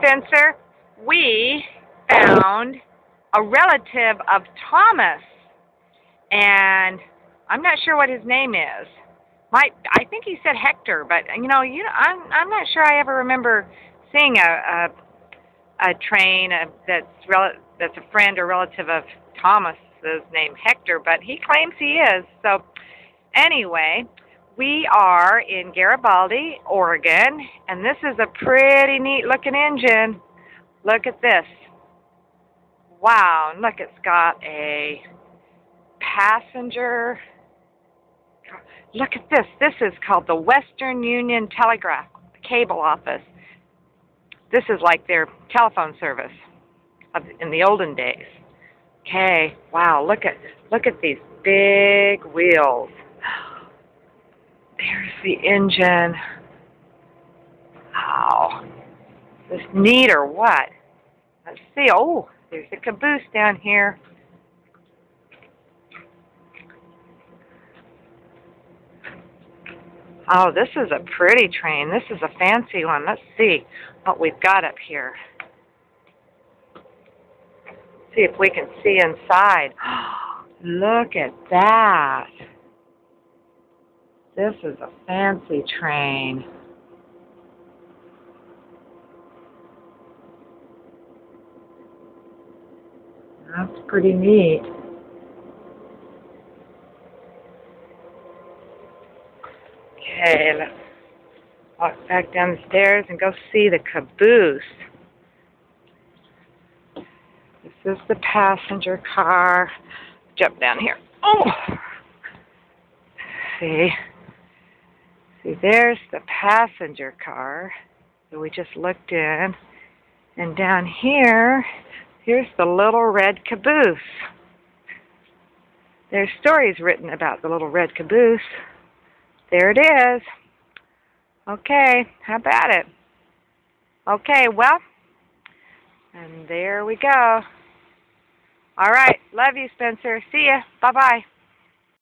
Spencer, we found a relative of Thomas, and I'm not sure what his name is. I think he said Hector, but I'm not sure I ever remember seeing a train that's a friend or relative of Thomas's named Hector, but he claims he is. So anyway, we are in Garibaldi, Oregon, and this is a pretty neat looking engine. Look at this. Wow, and look, it's got a passenger. Look at this. This is called the Western Union Telegraph Cable Office. This is like their telephone service in the olden days. Okay, wow, look at these big wheels. There's the engine. Wow. Is this neat or what? Let's see. Oh, there's a caboose down here. Oh, this is a pretty train. This is a fancy one. Let's see what we've got up here. See if we can see inside. Look at that. This is a fancy train. That's pretty neat. Okay, let's walk back down the stairs and go see the caboose. This is the passenger car. Jump down here. Oh! See, there's the passenger car that we just looked in. And down here, here's the little red caboose. There's stories written about the little red caboose. There it is. Okay, how about it? Okay, well, and there we go. All right, love you, Spencer. See ya. Bye-bye.